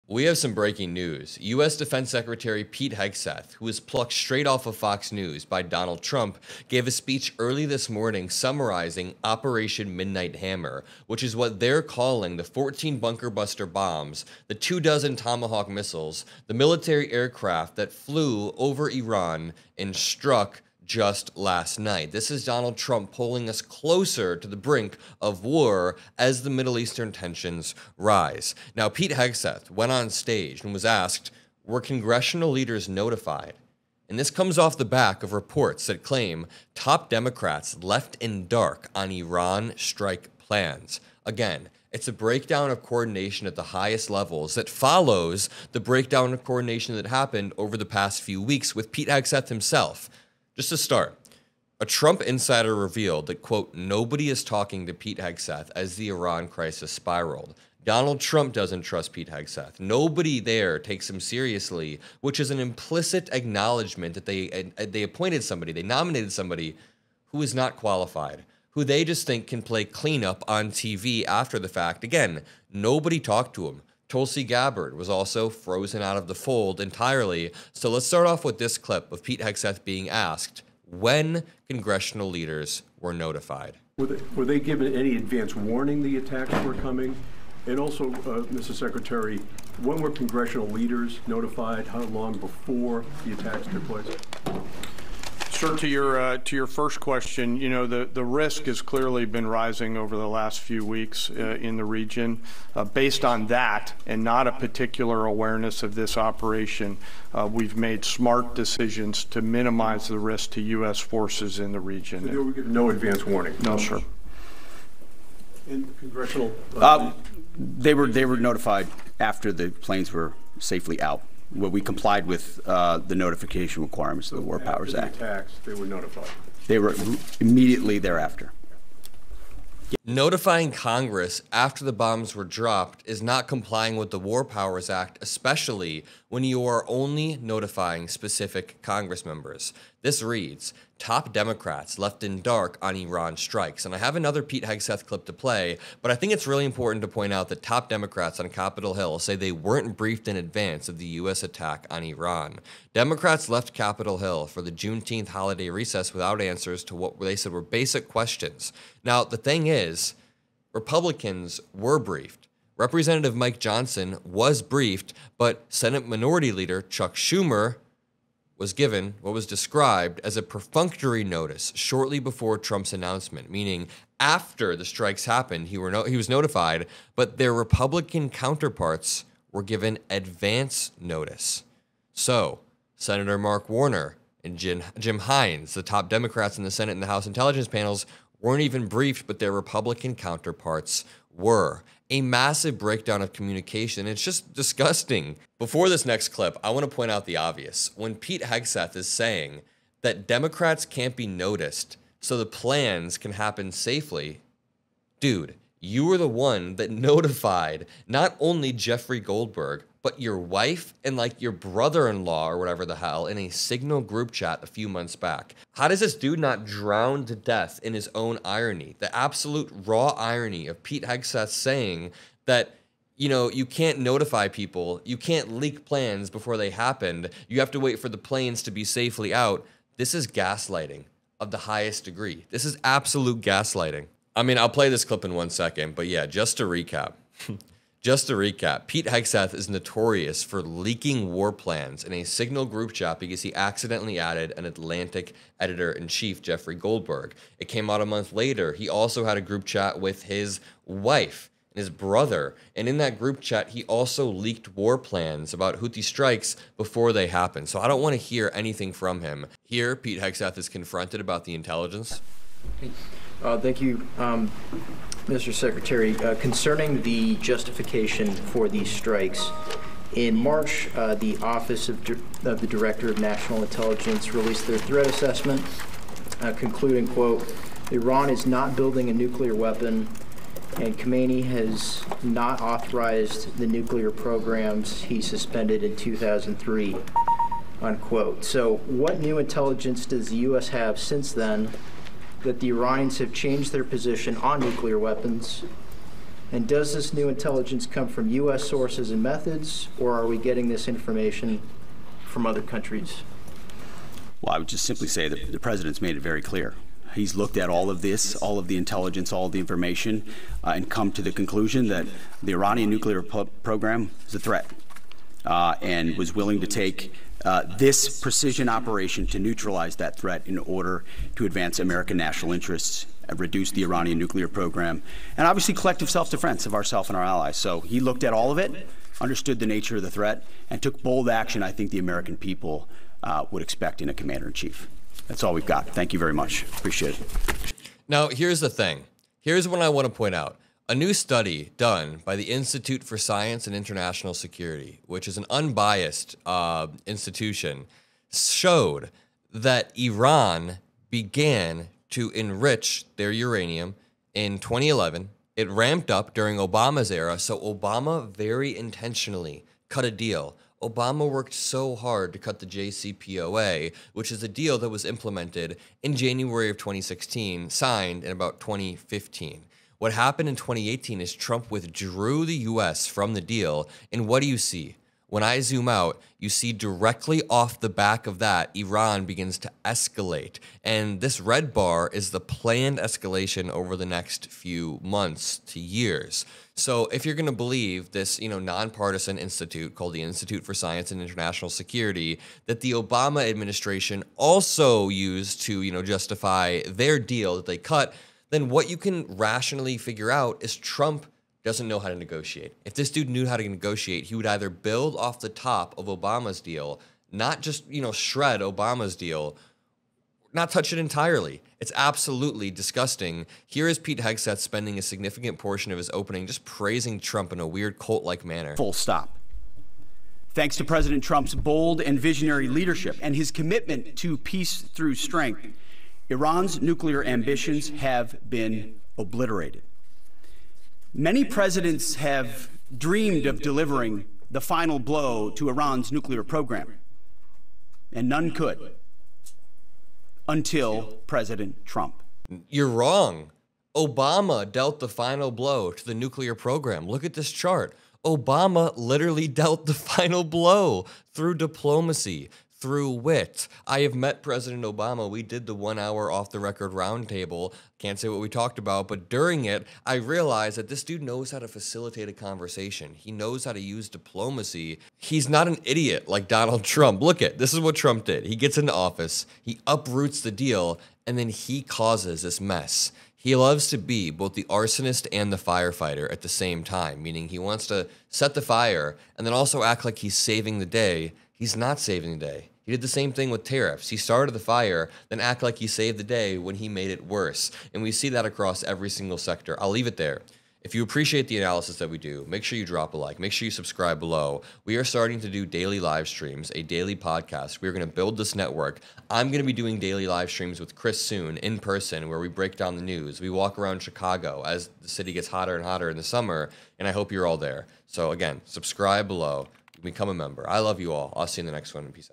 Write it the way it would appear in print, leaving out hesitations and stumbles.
We have some breaking news. U.S. Defense Secretary Pete Hegseth, who was plucked straight off of Fox News by Donald Trump, gave a speech early this morning summarizing Operation Midnight Hammer, which is what they're calling the 14 bunker buster bombs, the 24 Tomahawk missiles, the military aircraft that flew over Iran and struck just last night. This is Donald Trump pulling us closer to the brink of war as the Middle Eastern tensions rise. Now, Pete Hegseth went on stage and was asked, were congressional leaders notified? And this comes off the back of reports that claim top Democrats left in dark on Iran strike plans. Again, it's a breakdown of coordination at the highest levels that follows the breakdown of coordination that happened over the past few weeks with Pete Hegseth himself. Just to start, a Trump insider revealed that, quote, nobody is talking to Pete Hegseth as the Iran crisis spiraled. Donald Trump doesn't trust Pete Hegseth. Nobody there takes him seriously, which is an implicit acknowledgement that they appointed somebody, they nominated somebody who is not qualified, who they just think can play cleanup on TV after the fact. Again, nobody talked to him. Tulsi Gabbard was also frozen out of the fold entirely. So let's start off with this clip of Pete Hegseth being asked when congressional leaders were notified. Were they given any advance warning the attacks were coming? And also, Mr. Secretary, when were congressional leaders notified? How long before the attacks took place? Sir, to your first question, you know, the risk has clearly been rising over the last few weeks in the region. Based on that and not a particular awareness of this operation, we've made smart decisions to minimize the risk to U.S. forces in the region. So they were given no advance warning? No, sir. And congressional? They were notified after the planes were safely out. Well, we complied with the notification requirements of the War Powers Act. After the attacks, they were notified? They were immediately thereafter. Notifying Congress after the bombs were dropped is not complying with the War Powers Act, especially when you are only notifying specific Congress members. This reads, top Democrats left in dark on Iran strikes. And I have another Pete Hegseth clip to play, but I think it's really important to point out that top Democrats on Capitol Hill say they weren't briefed in advance of the U.S. attack on Iran. Democrats left Capitol Hill for the Juneteenth holiday recess without answers to what they said were basic questions. Now, the thing is, Republicans were briefed. Representative Mike Johnson was briefed, but Senate Minority Leader Chuck Schumer was given what was described as a perfunctory notice shortly before Trump's announcement, meaning after the strikes happened, he was notified, but their Republican counterparts were given advance notice. So, Senator Mark Warner and Jim Hines, the top Democrats in the Senate and the House intelligence panels, weren't even briefed, but their Republican counterparts were. A massive breakdown of communication. It's just disgusting. Before this next clip, I want to point out the obvious. When Pete Hegseth is saying that Democrats can't be noticed so the plans can happen safely, dude, you were the one that notified not only Jeffrey Goldberg, but your wife and like your brother-in-law or whatever the hell in a Signal group chat a few months back. How does this dude not drown to death in his own irony? The absolute raw irony of Pete Hegseth saying that, you know, you can't notify people, you can't leak plans before they happened, you have to wait for the planes to be safely out. This is gaslighting of the highest degree. This is absolute gaslighting. I mean, I'll play this clip in 1 second, but yeah, just to recap. Pete Hegseth is notorious for leaking war plans in a Signal group chat because he accidentally added an Atlantic editor-in-chief, Jeffrey Goldberg. It came out a month later. He also had a group chat with his wife and his brother, and in that group chat, he also leaked war plans about Houthi strikes before they happened. So I don't want to hear anything from him. Here, Pete Hegseth is confronted about the intelligence. Thank you, Mr. Secretary. Concerning the justification for these strikes, in March, the Office of the Director of National Intelligence released their threat assessment, concluding, quote, Iran is not building a nuclear weapon, and Khamenei has not authorized the nuclear programs he suspended in 2003, unquote. So what new intelligence does the U.S. have since then that the Iranians have changed their position on nuclear weapons And does this new intelligence come from U.S. sources and methods, or are we getting this information from other countries? Well, I would just simply say that the president's made it very clear. He's looked at all of this, all of the intelligence, all of the information, and come to the conclusion that the Iranian nuclear program is a threat, and was willing to take this precision operation to neutralize that threat in order to advance American national interests, reduce the Iranian nuclear program, and obviously collective self-defense of ourselves and our allies. So he looked at all of it, understood the nature of the threat, and took bold action I think the American people would expect in a commander-in-chief. That's all we've got. Thank you very much. Appreciate it. Now, here's the thing. Here's what I want to point out. A new study done by the Institute for Science and International Security, which is an unbiased institution, showed that Iran began to enrich their uranium in 2011. It ramped up during Obama's era, so Obama very intentionally cut a deal. Obama worked so hard to cut the JCPOA, which is a deal that was implemented in January of 2016, signed in about 2015. What happened in 2018 is Trump withdrew the U.S. from the deal, and what do you see? When I zoom out, you see directly off the back of that, Iran begins to escalate. And this red bar is the planned escalation over the next few months to years. So if you're going to believe this, nonpartisan institute called the Institute for Science and International Security, that the Obama administration also used to, justify their deal that they cut, then what you can rationally figure out is Trump doesn't know how to negotiate. If this dude knew how to negotiate, he would either build off the top of Obama's deal, not just, shred Obama's deal, not touch it entirely. It's absolutely disgusting. Here is Pete Hegseth spending a significant portion of his opening just praising Trump in a weird cult-like manner. Full stop. Thanks to President Trump's bold and visionary leadership and his commitment to peace through strength, Iran's nuclear ambitions have been obliterated. Many presidents have dreamed of delivering the final blow to Iran's nuclear program, and none could until President Trump. You're wrong. Obama dealt the final blow to the nuclear program. Look at this chart. Obama literally dealt the final blow through diplomacy, through wit. I have met President Obama. We did the 1 hour off the record roundtable. Can't say what we talked about, but during it, I realized that this dude knows how to facilitate a conversation. He knows how to use diplomacy. He's not an idiot like Donald Trump. Look at, this is what Trump did. He gets into office, he uproots the deal, and then he causes this mess. He loves to be both the arsonist and the firefighter at the same time, meaning he wants to set the fire and then also act like he's saving the day. He's not saving the day. He did the same thing with tariffs. He started the fire, then act like he saved the day when he made it worse. And we see that across every single sector. I'll leave it there. If you appreciate the analysis that we do, make sure you drop a like. Make sure you subscribe below. We are starting to do daily live streams, a daily podcast. We're going to build this network. I'm going to be doing daily live streams with Chris soon in person, where we break down the news. We walk around Chicago as the city gets hotter and hotter in the summer, and I hope you're all there. So again, subscribe below. Become a member. I love you all. I'll see you in the next one. Peace out.